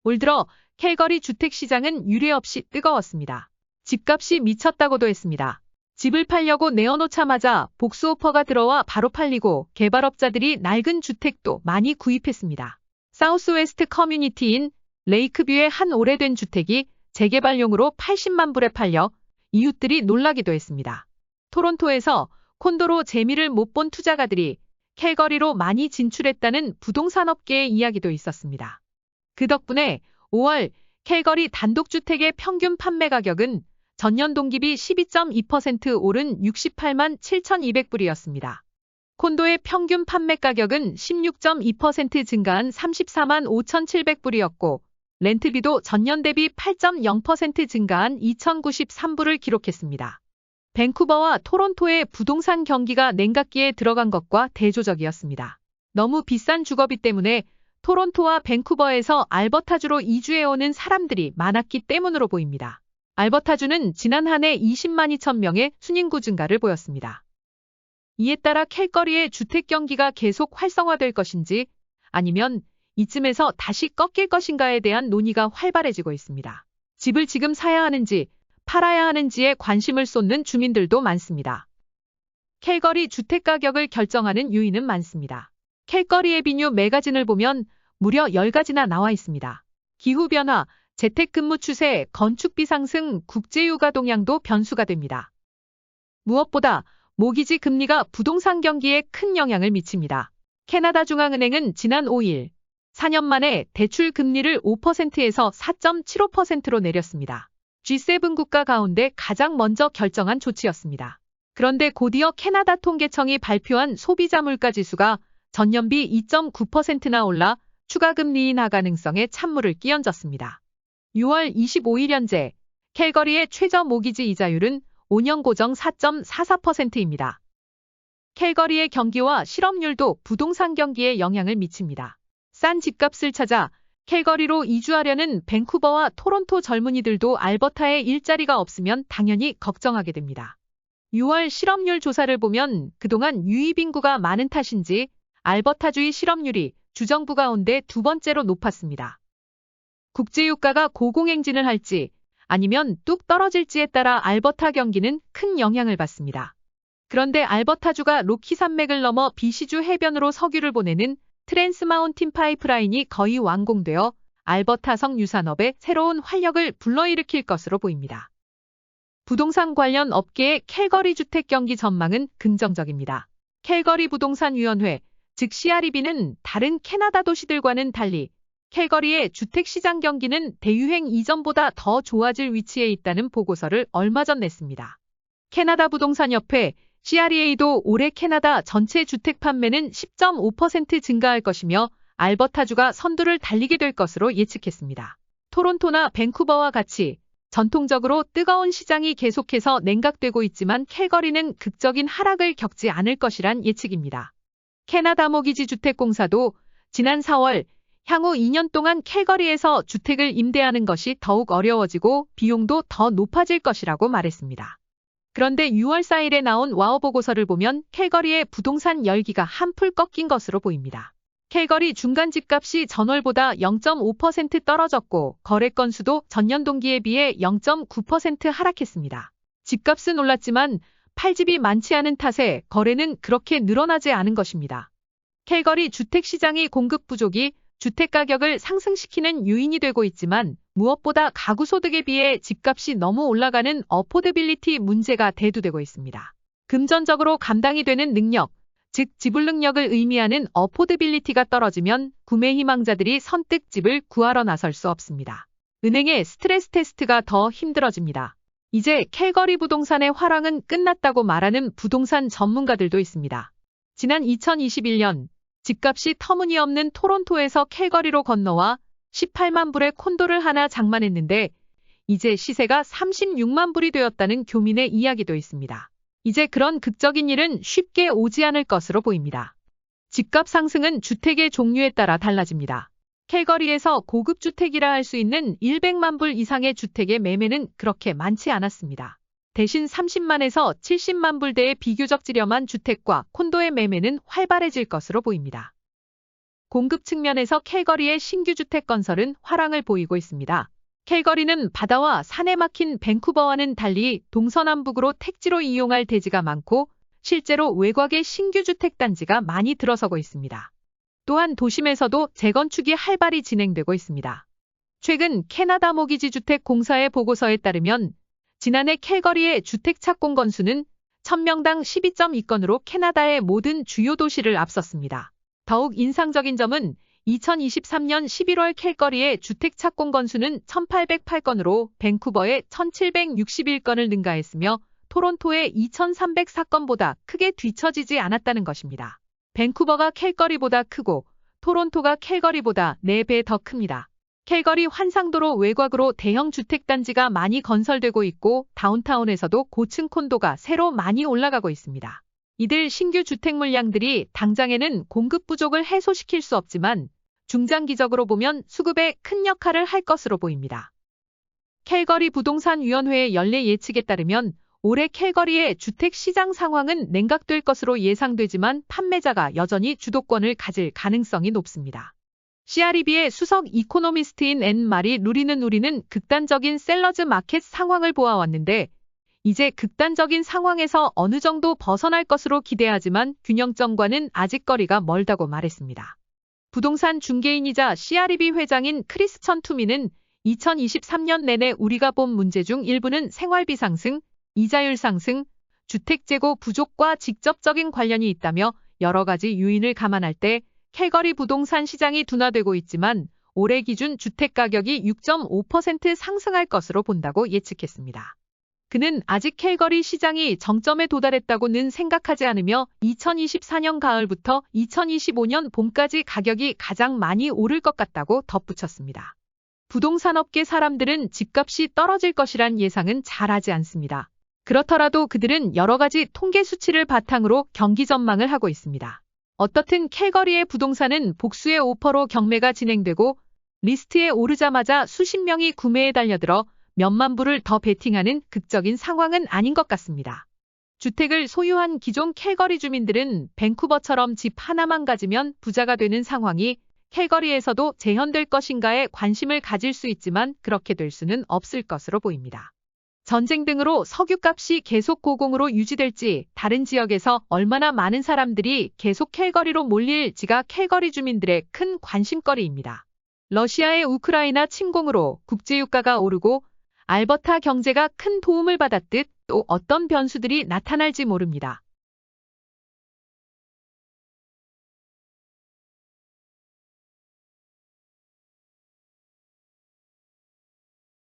올 들어 캘거리 주택시장은 유례없이 뜨거웠습니다. 집값이 미쳤다고도 했습니다. 집을 팔려고 내어놓자마자 복수 오퍼가 들어와 바로 팔리고 개발업자들이 낡은 주택도 많이 구입했습니다. 사우스웨스트 커뮤니티인 레이크뷰의 한 오래된 주택이 재개발용으로 80만 불에 팔려 이웃들이 놀라기도 했습니다. 토론토에서 콘도로 재미를 못 본 투자가들이 캘거리로 많이 진출했다는 부동산업계의 이야기도 있었습니다. 그 덕분에 5월 캘거리 단독주택의 평균 판매 가격은 전년 동기비 12.2% 오른 68만 7,200불이었습니다. 콘도의 평균 판매 가격은 16.2% 증가한 34만 5,700불이었고 렌트비도 전년 대비 8.0% 증가한 2,093불을 기록했습니다. 밴쿠버와 토론토의 부동산 경기가 냉각기에 들어간 것과 대조적이었습니다. 너무 비싼 주거비 때문에 토론토와 밴쿠버에서 알버타주로 이주해오는 사람들이 많았기 때문으로 보입니다. 알버타주는 지난 한 해 20만 2천 명의 순인구 증가를 보였습니다. 이에 따라 캘거리의 주택 경기가 계속 활성화될 것인지 아니면 이쯤에서 다시 꺾일 것인가에 대한 논의가 활발해지고 있습니다. 집을 지금 사야 하는지 팔아야 하는지에 관심을 쏟는 주민들도 많습니다. 캘거리 주택 가격을 결정하는 요인은 많습니다. 캘거리 에비뉴 매거진을 보면 무려 10가지나 나와 있습니다. 기후변화, 재택근무 추세, 건축비 상승, 국제유가 동향도 변수가 됩니다. 무엇보다 모기지 금리가 부동산 경기에 큰 영향을 미칩니다. 캐나다 중앙은행은 지난 5일 4년 만에 대출 금리를 5%에서 4.75%로 내렸습니다. G7 국가 가운데 가장 먼저 결정한 조치였습니다. 그런데 곧이어 캐나다 통계청이 발표한 소비자 물가 지수가 전년비 2.9%나 올라 추가 금리 인하 가능성에 찬물을 끼얹었습니다. 6월 25일 현재 캘거리의 최저 모기지 이자율은 5년 고정 4.44%입니다. 캘거리의 경기와 실업률도 부동산 경기에 영향을 미칩니다. 싼 집값을 찾아 캘거리로 이주하려는 밴쿠버와 토론토 젊은이들도 알버타에 일자리가 없으면 당연히 걱정하게 됩니다. 6월 실업률 조사를 보면 그동안 유입 인구가 많은 탓인지 알버타주의 실업률이 주정부 가운데 두 번째로 높았습니다. 국제유가가 고공행진을 할지 아니면 뚝 떨어질지에 따라 알버타 경기는 큰 영향을 받습니다. 그런데 알버타주가 로키 산맥을 넘어 BC주 해변으로 석유를 보내는 트랜스 마운틴 파이프라인이 거의 완공되어 알버타성 유산업에 새로운 활력을 불러일으킬 것으로 보입니다. 부동산 관련 업계의 캘거리 주택 경기 전망은 긍정적입니다. 캘거리 부동산위원회, 즉 CREB는 다른 캐나다 도시들과는 달리 캘거리의 주택시장 경기는 대유행 이전보다 더 좋아질 위치에 있다는 보고서를 얼마 전 냈습니다. 캐나다 부동산협회 CREA도 올해 캐나다 전체 주택 판매는 10.5% 증가할 것이며 알버타주가 선두를 달리게 될 것으로 예측했습니다. 토론토나 밴쿠버와 같이 전통적으로 뜨거운 시장이 계속해서 냉각되고 있지만 캘거리는 극적인 하락을 겪지 않을 것이란 예측입니다. 캐나다 모기지 주택공사도 지난 4월 향후 2년 동안 캘거리에서 주택을 임대하는 것이 더욱 어려워지고 비용도 더 높아질 것이라고 말했습니다. 그런데 6월 4일에 나온 와우 보고서를 보면 캘거리의 부동산 열기가 한풀 꺾인 것으로 보입니다. 캘거리 중간 집값이 전월보다 0.5% 떨어졌고 거래 건수도 전년 동기에 비해 0.9% 하락했습니다. 집값은 올랐지만 팔집이 많지 않은 탓에 거래는 그렇게 늘어나지 않은 것입니다. 캘거리 주택시장의 공급 부족이 주택 가격을 상승시키는 요인이 되고 있지만 무엇보다 가구 소득에 비해 집값이 너무 올라가는 어포더빌리티 문제가 대두되고 있습니다. 금전적으로 감당이 되는 능력, 즉 지불 능력을 의미하는 어포더빌리티가 떨어지면 구매 희망자들이 선뜻 집을 구하러 나설 수 없습니다. 은행의 스트레스 테스트가 더 힘들어집니다. 이제 캘거리 부동산의 화랑은 끝났다고 말하는 부동산 전문가들도 있습니다. 지난 2021년 집값이 터무니없는 토론토에서 캘거리로 건너와 18만 불의 콘도를 하나 장만했는데 이제 시세가 36만 불이 되었다는 교민의 이야기도 있습니다. 이제 그런 극적인 일은 쉽게 오지 않을 것으로 보입니다. 집값 상승은 주택의 종류에 따라 달라집니다. 캘거리에서 고급 주택이라 할 수 있는 100만 불 이상의 주택의 매매는 그렇게 많지 않았습니다. 대신 30만에서 70만 불대의 비교적 저렴한 주택과 콘도의 매매는 활발해질 것으로 보입니다. 공급 측면에서 캘거리의 신규 주택 건설은 화랑을 보이고 있습니다. 캘거리는 바다와 산에 막힌 밴쿠버와는 달리 동서남북으로 택지로 이용할 대지가 많고 실제로 외곽에 신규 주택 단지가 많이 들어서고 있습니다. 또한 도심에서도 재건축이 활발히 진행되고 있습니다. 최근 캐나다 모기지 주택 공사의 보고서에 따르면 지난해 캘거리의 주택 착공 건수는 1000명당 12.2건으로 캐나다의 모든 주요 도시를 앞섰습니다. 더욱 인상적인 점은 2023년 11월 캘거리의 주택 착공 건수는 1808건으로 밴쿠버의 1761건을 능가했으며 토론토의 2304건보다 크게 뒤처지지 않았다는 것입니다. 밴쿠버가 캘거리보다 크고 토론토가 캘거리보다 4배 더 큽니다. 캘거리 환상도로 외곽으로 대형 주택단지가 많이 건설되고 있고 다운타운에서도 고층 콘도가 새로 많이 올라가고 있습니다. 이들 신규 주택 물량들이 당장에는 공급 부족을 해소시킬 수 없지만 중장기적으로 보면 수급에 큰 역할을 할 것으로 보입니다. 캘거리 부동산위원회의 연례 예측에 따르면 올해 캘거리의 주택 시장 상황은 냉각될 것으로 예상되지만 판매자가 여전히 주도권을 가질 가능성이 높습니다. CREB의 수석 이코노미스트인 앤 마리 루리는 우리는 극단적인 셀러즈 마켓 상황을 보아왔는데 이제 극단적인 상황에서 어느 정도 벗어날 것으로 기대하지만 균형점과는 아직 거리가 멀다고 말했습니다. 부동산 중개인이자 CREB 회장인 크리스천 투미는 2023년 내내 우리가 본 문제 중 일부는 생활비 상승, 이자율 상승, 주택 재고 부족과 직접적인 관련이 있다며 여러 가지 요인을 감안할 때 캘거리 부동산 시장이 둔화되고 있지만 올해 기준 주택 가격이 6.5% 상승할 것으로 본다고 예측했습니다. 그는 아직 캘거리 시장이 정점에 도달했다고는 생각하지 않으며 2024년 가을부터 2025년 봄까지 가격이 가장 많이 오를 것 같다고 덧붙였습니다. 부동산업계 사람들은 집값이 떨어질 것이란 예상은 잘하지 않습니다. 그렇더라도 그들은 여러 가지 통계 수치를 바탕으로 경기 전망을 하고 있습니다. 어떻든 캘거리의 부동산은 복수의 오퍼로 경매가 진행되고 리스트에 오르자마자 수십 명이 구매에 달려들어 몇만 불을 더 베팅하는 극적인 상황은 아닌 것 같습니다. 주택을 소유한 기존 캘거리 주민들은 밴쿠버처럼 집 하나만 가지면 부자가 되는 상황이 캘거리에서도 재현될 것인가에 관심을 가질 수 있지만 그렇게 될 수는 없을 것으로 보입니다. 전쟁 등으로 석유값이 계속 고공으로 유지될지 다른 지역에서 얼마나 많은 사람들이 계속 캘거리로 몰릴지가 캘거리 주민들의 큰 관심거리입니다. 러시아의 우크라이나 침공으로 국제유가가 오르고 알버타 경제가 큰 도움을 받았듯 또 어떤 변수들이 나타날지 모릅니다.